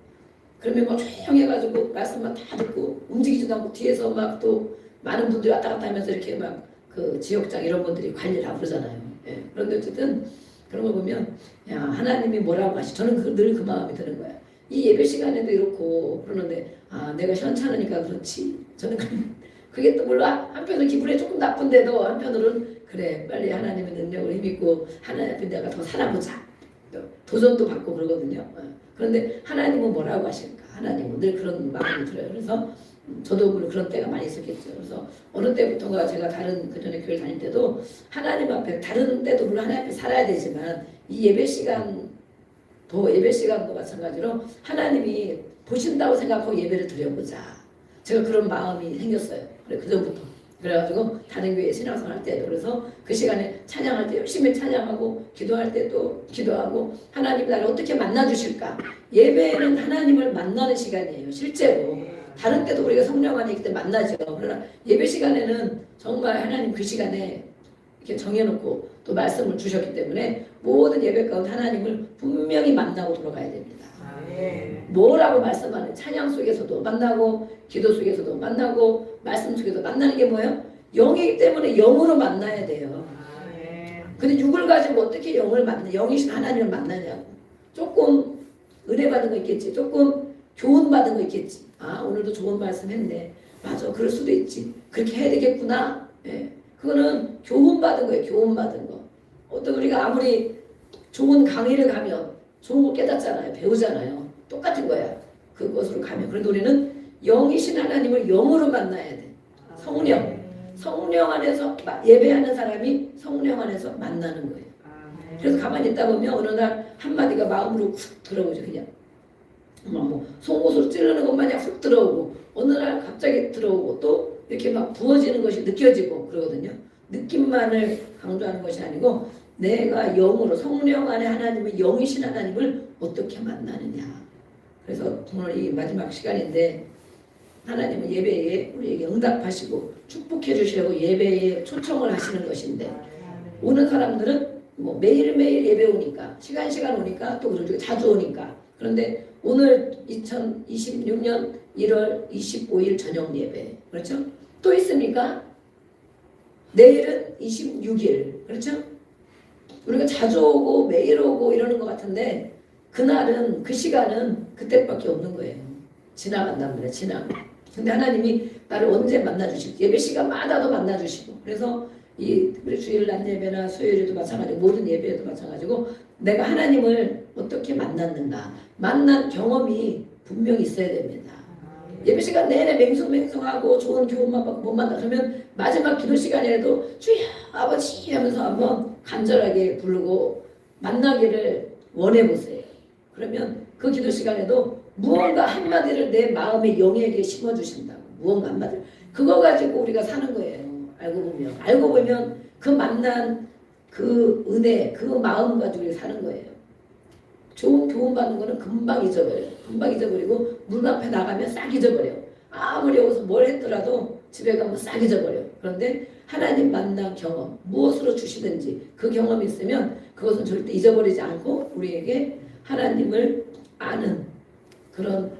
그러면 막 조용해가지고 말씀만 다 듣고 움직이지도 않고 뒤에서 막 또 많은 분들이 왔다 갔다 하면서 이렇게 막 그 지역장 이런 분들이 관리를 하고 그러잖아요. 그런데 어쨌든 그런 거 보면 야 하나님이 뭐라고 하시 저는 늘 그 마음이 드는 거야. 이 예배 시간에도 이렇고 그러는데 내가 현찮으니까 그렇지. 저는 그게 또 물론 한편으로 기분이 조금 나쁜데도 한편으로는 그래 빨리 하나님의 능력을 힘입고 하나님 앞에 내가 더 살아보자. 도전도 받고 그러거든요. 그런데 하나님은 뭐라고 하실까? 하나님은 늘 그런 마음이 들어요. 그래서 저도 물론 그런 때가 많이 있었겠죠. 그래서 어느 때부터가 제가 다른 그전에 교회 다닐 때도 하나님 앞에 다른 때도 물론 하나님 앞에 살아야 되지만 이 예배 시간도 마찬가지로 하나님이 보신다고 생각하고 예배를 드려보자. 제가 그런 마음이 생겼어요. 그래 그전부터. 그래가지고 다른 교회 신앙생활 할 때도 그래서 그 시간에 찬양할 때 열심히 찬양하고 기도할 때 또 기도하고 하나님 나를 어떻게 만나 주실까? 예배는 하나님을 만나는 시간이에요. 실제로 다른 때도 우리가 성령 안에 있을 때 만나죠. 그러나 예배 시간에는 정말 하나님 그 시간에 이렇게 정해놓고 또 말씀을 주셨기 때문에 모든 예배 가운데 하나님을 분명히 만나고 돌아가야 됩니다. 뭐라고 말씀하는 찬양 속에서도 만나고 기도 속에서도 만나고 말씀 속에서 만나는 게 뭐예요? 영이기 때문에 영으로 만나야 돼요. 근데 육을 가지고 어떻게 영이신 하나님을 만나냐고. 조금 은혜 받은 거 있겠지. 조금 교훈 받은 거 있겠지. 오늘도 좋은 말씀 했네. 맞아 그럴 수도 있지. 그렇게 해야 되겠구나. 그거는 교훈 받은 거예요. 교훈 받은 거. 어떤 우리가 아무리 좋은 강의를 가면 좋은 거 깨닫잖아요. 배우잖아요. 똑같은 거야. 그것으로 가면. 그런데 우리는 영이신 하나님을 영으로 만나야 돼. 성령 안에서 예배하는 사람이 성령 안에서 만나는 거예요. 그래서 가만히 있다 보면 어느 날 한마디가 마음으로 훅 들어오죠. 그냥 뭐 속옷으로 찌르는 것 마냥 훅 들어오고 어느 날 갑자기 들어오고 또 이렇게 막 부어지는 것이 느껴지고 그러거든요. 느낌만을 강조하는 것이 아니고 내가 영으로 성령 안에 하나님을 영이신 하나님을 어떻게 만나느냐. 그래서 오늘 이 마지막 시간인데 하나님은 예배에 우리에게 응답하시고 축복해 주시려고 예배에 초청을 하시는 것인데 오는 사람들은 뭐 매일매일 예배 오니까 시간 오니까 또 그러죠. 자주 오니까. 그런데 오늘 2026년 1월 25일 저녁 예배 그렇죠? 또 있습니까? 내일은 26일 그렇죠? 우리가 자주 오고 매일 오고 이러는 것 같은데 그날은 그 시간은 그때밖에 없는 거예요. 지나간단 말이에요. 근데 하나님이 나를 언제 만나주실지 예배 시간마다도 만나주시고 그래서 우리 주일 낮 예배나 수요일에도 마찬가지고 모든 예배에도 마찬가지고 내가 하나님을 어떻게 만났는가 만난 경험이 분명히 있어야 됩니다. 예배 시간 내내 맹숭맹숭하고 좋은 교훈만 받고 못 만나 그러면 마지막 기도 시간에도 주여 아버지 하면서 한번 간절하게 부르고 만나기를 원해 보세요. 그러면 그 기도 시간에도 무언가 한마디를 내 마음의 영에게 심어주신다고. 무언가 한마디 그거 가지고 우리가 사는 거예요. 알고 보면 그 만난 그 은혜 그 마음 가지고 우리가 사는 거예요. 좋은 교훈 받는 거는 금방 잊어버려요. 금방 잊어버리고 문 앞에 나가면 싹 잊어버려요. 아무리 여기서 뭘 했더라도 집에 가면 싹 잊어버려요. 그런데 하나님 만난 경험 무엇으로 주시든지 그 경험이 있으면 그것은 절대 잊어버리지 않고 우리에게 하나님을 아는 그런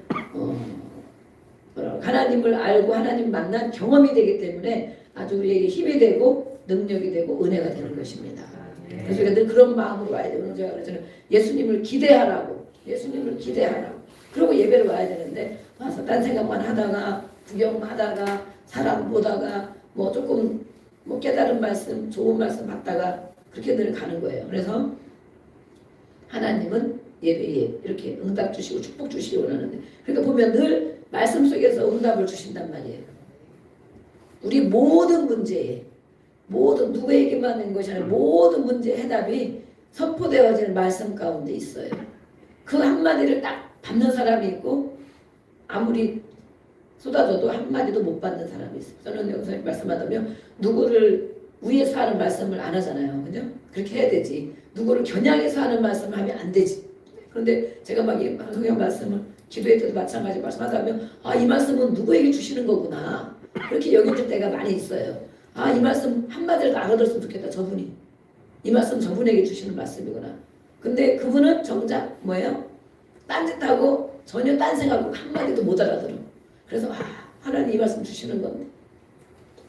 하나님을 알고 하나님 만난 경험이 되기 때문에 아주 우리에게 힘이 되고 능력이 되고 은혜가 되는 것입니다. 그래서 우리가 늘 그런 마음으로 와야 돼요. 오늘 제가 그랬잖아요. 예수님을 기대하라고. 예수님을 기대하라고. 그리고 예배를 와야 되는데 와서 딴 생각만 하다가 구경하다가 사람 보다가 뭐 조금 뭐 깨달은 말씀 좋은 말씀 받다가 그렇게 늘 가는 거예요. 그래서 하나님은 예배에 이렇게 응답 주시고 축복 주시기 원하는데 그러니까 보면 늘 말씀 속에서 응답을 주신단 말이에요. 우리 모든 문제에 모든 누구에게만 있는 것이 아니라 모든 문제의 해답이 선포되어지는 말씀 가운데 있어요. 그 한마디를 딱 받는 사람이 있고 아무리 쏟아져도 한마디도 못 받는 사람이 있어요. 저는 여기서 말씀하다면 누구를 위해서 하는 말씀을 안 하잖아요. 그죠? 그렇게 해야 되지. 누구를 겨냥해서 하는 말씀을 하면 안 되지. 그런데 제가 막 이 방송의 말씀을 기도회 때도 마찬가지 말씀하다면 이 말씀은 누구에게 주시는 거구나. 그렇게 여겨질 때가 많이 있어요. 이 말씀 한마디라도 알아들었으면 좋겠다. 저분이. 이 말씀 저분에게 주시는 말씀이구나. 근데 그분은 정작 뭐예요? 딴짓하고 전혀 딴 생각하고 한마디도 못 알아들어. 그래서 하나님 이 말씀 주시는 건데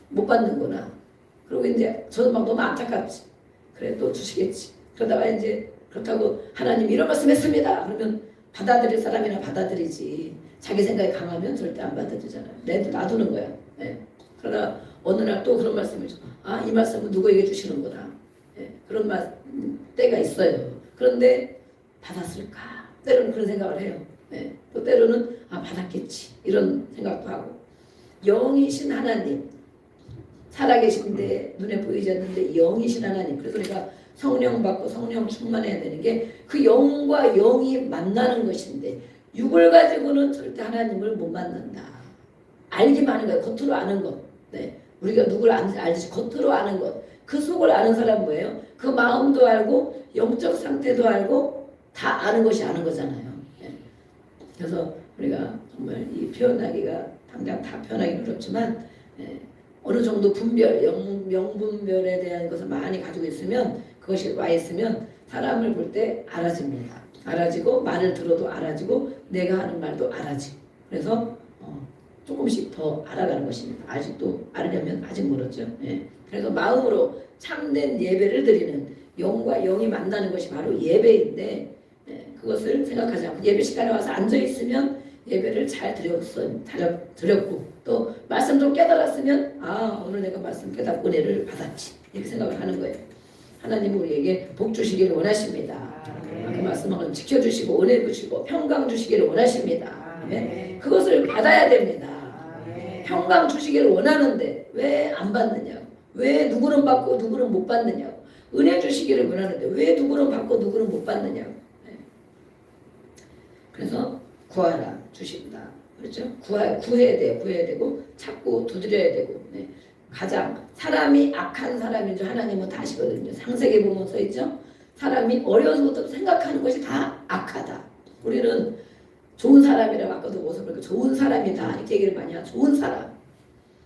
못 받는구나. 그리고 이제 저도 막 너무 안타깝지. 그래 또 주시겠지. 그러다가 이제 그렇다고 하나님 이런 말씀 했습니다. 그러면 받아들일 사람이나 받아들이지. 자기 생각이 강하면 절대 안 받아들이잖아요. 놔두는 거야. 네. 그러나 어느 날 또 그런 말씀을 줘. 이 말씀은 누구에게 주시는구나. 네. 그런 때가 있어요. 그런데 받았을까? 때로는 그런 생각을 해요. 네. 또 때로는 받았겠지. 이런 생각도 하고. 영이신 하나님. 살아계신데 눈에 보이지 않는데 영이신 하나님. 그래서 우리가 성령 받고 성령 충만해야 되는 게 그 영과 영이 만나는 것인데 육을 가지고는 절대 하나님을 못 만난다. 알기만 하는 거예요. 겉으로 아는 것. 네. 우리가 누구를 알듯이 겉으로 아는 것. 그 속을 아는 사람 뭐예요? 그 마음도 알고 영적 상태도 알고 다 아는 것이 아는 거잖아요. 네. 그래서 우리가 정말 이 표현하기가 당장 다 표현하기는 어렵지만 어느 정도 분별, 명분별에 대한 것을 많이 가지고 있으면 그것이 와 있으면 사람을 볼 때 알아집니다. 알아지고 말을 들어도 알아지고 내가 하는 말도 알아지고 그래서 조금씩 더 알아가는 것입니다. 아직도 알으려면 아직 멀었죠. 예. 그래서 마음으로 참된 예배를 드리는 영과 영이 만나는 것이 바로 예배인데 그것을 생각하지 않고 예배 시간에 와서 앉아있으면 예배를 잘 드렸고 또 말씀 좀 깨달았으면 오늘 내가 말씀 깨닫고 은혜를 받았지 이렇게 생각을 하는 거예요. 하나님은 우리에게 복 주시기를 원하십니다. 그 말씀을 지켜주시고 은혜 주시고 평강 주시기를 원하십니다. 그것을 받아야 됩니다. 평강 주시기를 원하는데 왜 안 받느냐? 왜 누구는 받고 누구는 못 받느냐? 은혜 주시기를 원하는데 왜 누구는 받고 누구는 못 받느냐? 그래서 구하라 주신다. 그렇죠? 구해야 되고 찾고 두드려야 되고 가장 사람이 악한 사람인 줄 하나님은 다 아시거든요. 창세기에 보면 써 있죠. 사람이 어려서부터 생각하는 것이 다 악하다. 우리는 좋은 사람이라고 아까도 모습을 보니까 좋은 사람이다 이렇게 얘기를 많이 하죠. 좋은 사람.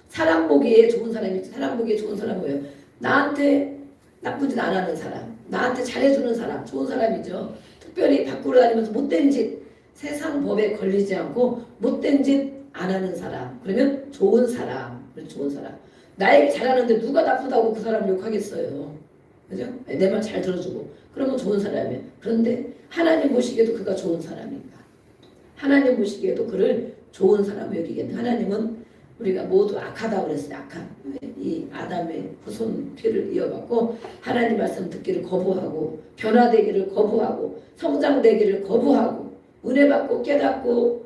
사람 보기에 좋은 사람이 있지. 사람 보기에 좋은 사람 뭐예요? 나한테 나쁜 짓 안 하는 사람. 나한테 잘해주는 사람. 좋은 사람이죠. 특별히 밖으로 다니면서 못된 짓. 세상 법에 걸리지 않고 못된 짓 안 하는 사람. 그러면 좋은 사람. 좋은 사람. 나에게 잘하는데 누가 나쁘다고 그 사람을 욕하겠어요. 그죠? 내 말 잘 들어주고. 그러면 좋은 사람이에요. 그런데 하나님 보시기에도 그가 좋은 사람인가? 하나님 보시기에도 그를 좋은 사람으로 여기겠네. 하나님은 우리가 모두 악하다고 그랬어요. 악한. 이 아담의 후손 피를 이어받고 하나님 말씀 듣기를 거부하고 변화되기를 거부하고 성장되기를 거부하고 은혜 받고 깨닫고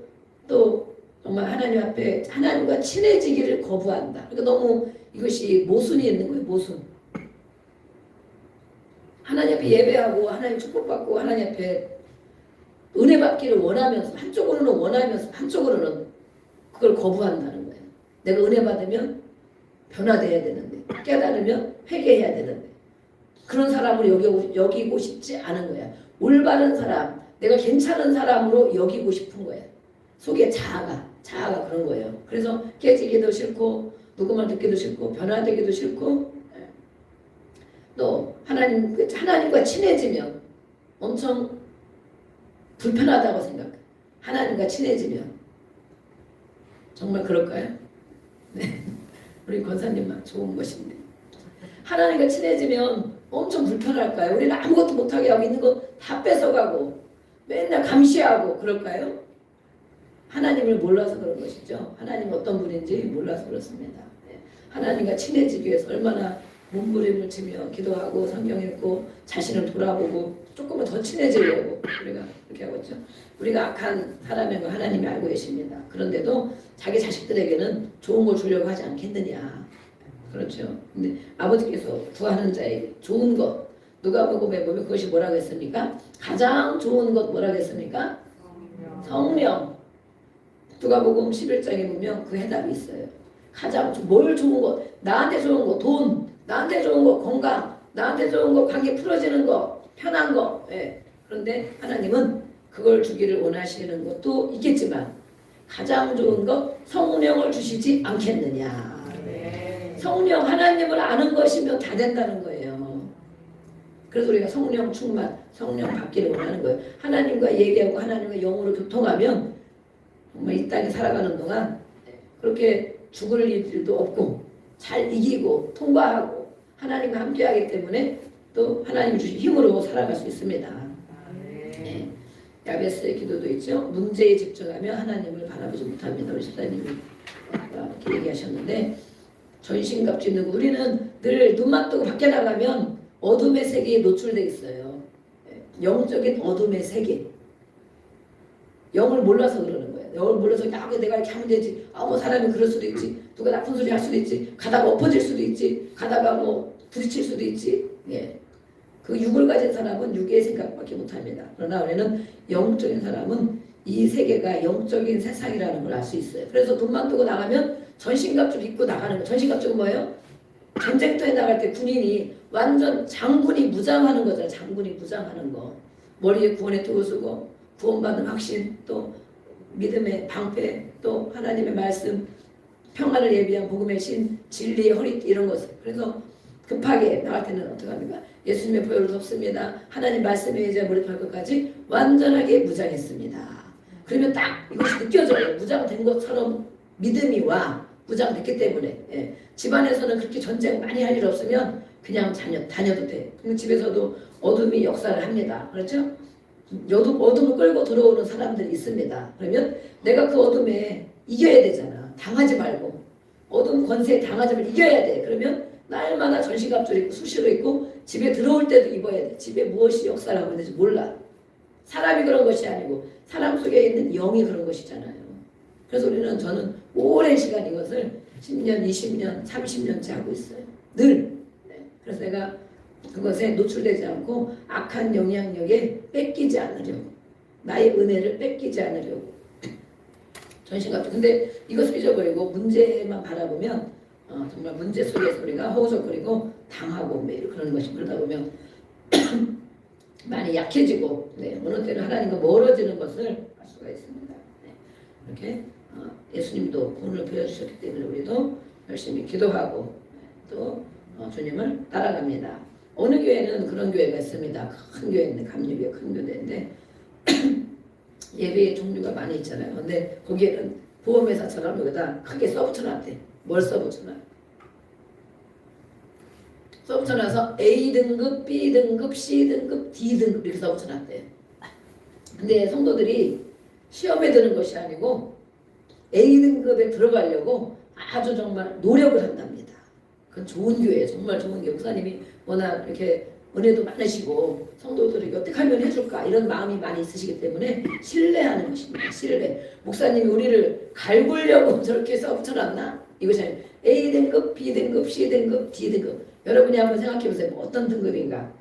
또 정말 하나님 앞에 하나님과 친해지기를 거부한다. 그러니까 너무 이것이 모순이 있는 거예요. 모순. 하나님 앞에 예배하고 하나님 축복받고 하나님 앞에 은혜 받기를 원하면서 한쪽으로는 원하면서 한쪽으로는 그걸 거부한다는 거예요. 내가 은혜 받으면 변화돼야 되는데 깨달으면 회개해야 되는데 그런 사람을 여기고 싶지 않은 거야. 올바른 사람, 내가 괜찮은 사람으로 여기고 싶은 거야. 속에 자아가 그런 거예요. 그래서 깨지기도 싫고 누구만 듣기도 싫고 변화되기도 싫고 또 하나님과 친해지면 엄청 불편하다고 생각해. 하나님과 친해지면 정말 그럴까요? 네, 우리 권사님만 좋은 것인데 하나님과 친해지면 엄청 불편할까요? 우리는 아무것도 못하게 하고 있는 거 다 뺏어가고 맨날 감시하고 그럴까요? 하나님을 몰라서 그런 것이죠. 하나님 어떤 분인지 몰라서 그렇습니다. 네. 하나님과 친해지기 위해서 얼마나 몸부림을 치며 기도하고 성경 읽고 자신을 돌아보고 조금은 더 친해지려고 우리가 그렇게 하고 있죠. 우리가 악한 사람인 거 하나님이 알고 계십니다. 그런데도 자기 자식들에게는 좋은 걸 주려고 하지 않겠느냐. 그렇죠. 근데 아버지께서 구하는 자에게 좋은 것 누가복음에 보면 그것이 뭐라고 했습니까? 가장 좋은 것 뭐라고 했습니까? 성령. 누가복음 11장에 보면 그 해답이 있어요. 가장 뭘 좋은 것, 나한테 좋은 거, 돈, 나한테 좋은 거, 건강, 나한테 좋은 거, 관계 풀어지는 거, 편한 거. 예. 그런데 하나님은 그걸 주기를 원하시는 것도 있겠지만 가장 좋은 것 성령을 주시지 않겠느냐. 네. 성령 하나님을 아는 것이면 다 된다는 거예요. 그래서 우리가 성령 충만, 성령 받기를 원하는 거예요. 하나님과 얘기하고 하나님과 영으로 교통하면 정말 이 땅에 살아가는 동안 그렇게 죽을 일도 없고 잘 이기고 통과하고 하나님과 함께하기 때문에 또 하나님 주신 힘으로 살아갈 수 있습니다. 네. 야베스의 기도도 있죠. 문제에 집중하며 하나님을 바라보지 못합니다. 우리 집사님이 이렇게 얘기하셨는데 전신갑주 누구 우리는 늘 눈만 뜨고 밖에 나가면 어둠의 세계에 노출되어 있어요. 영적인 어둠의 세계. 영을 몰라서 그러는 거예요. 영을 몰라서 야 내가 이렇게 하면 되지. 뭐 사람이 그럴 수도 있지. 누가 나쁜 소리 할 수도 있지. 가다가 엎어질 수도 있지. 가다가 뭐 부딪힐 수도 있지. 예. 그 육을 가진 사람은 육의 생각밖에 못합니다. 그러나 우리는 영적인 사람은 이 세계가 영적인 세상이라는 걸 알 수 있어요. 그래서 눈만 뜨고 나가면 전신갑주를 입고 나가는 거예요. 전신갑주가 뭐예요? 전쟁터에 나갈 때 군인이 완전 장군이 무장하는 거잖아요. 장군이 무장하는 거. 머리에 구원의 토를 쓰고 구원받은 확신 또 믿음의 방패 또 하나님의 말씀 평화를 예비한 복음의 신 진리의 허리띠 이런 것을 그래서 급하게 나갈 때는 어떻게 합니까? 예수님의 보혈을 덮습니다. 하나님 말씀에 의지해 무릎할 것까지 완전하게 무장했습니다. 그러면 딱 이것이 느껴져요. 무장된 것처럼 믿음이 와. 무장됐기 때문에 예. 집안에서는 그렇게 전쟁 많이 할 일 없으면 그냥 다녀도 돼. 근데 집에서도 어둠이 역사를 합니다. 그렇죠? 어둠을 끌고 들어오는 사람들이 있습니다. 그러면 내가 그 어둠에 이겨야 되잖아. 당하지 말고 어둠 권세에 당하지 말고 이겨야 돼. 그러면 날마다 전신갑주를 입고 수시로 입고 집에 들어올 때도 입어야 돼. 집에 무엇이 역사를 하고 있는지 몰라. 사람이 그런 것이 아니고 사람 속에 있는 영이 그런 것이잖아요. 그래서 저는 오랜 시간 이것을 10년, 20년, 30년째 하고 있어요. 늘. 네. 그래서 내가 그것에 노출되지 않고 악한 영향력에 뺏기지 않으려고 나의 은혜를 뺏기지 않으려고 전신갑주. 근데 이것을 잊어버리고 문제만 바라보면 정말 문제 속에서 우리가 허우적거리고 당하고 매일 그러는 것이 그러다 보면 많이 약해지고 네, 어느 때는 하나님과 멀어지는 것을 알 수가 있습니다. 네. 이렇게 예수님도 본을 보여주셨기 때문에 우리도 열심히 기도하고 또 주님을 따라갑니다. 어느 교회는 그런 교회가 있습니다. 큰 교회인데 감리교회 큰 교회인데 예배의 종류가 많이 있잖아요. 근데 거기에는 보험회사처럼 여기다 크게 써붙여놨대. 뭘 써붙여놔? 써붙여놔서 A등급, B등급, C등급, D등급 이렇게 써붙여놨대. 근데 성도들이 시험에 드는 것이 아니고 A등급에 들어가려고 아주 정말 노력을 한답니다. 그건 좋은 교회예요. 정말 좋은 교회. 목사님이 워낙 이렇게 은혜도 많으시고 성도들에게 어떻게 하면 해줄까 이런 마음이 많이 있으시기 때문에 신뢰하는 것입니다. 신뢰. 목사님이 우리를 갈구려고 저렇게 써붙여놨나? 이것이 A등급, B등급, C등급, D등급. 여러분이 한번 생각해 보세요. 뭐 어떤 등급인가?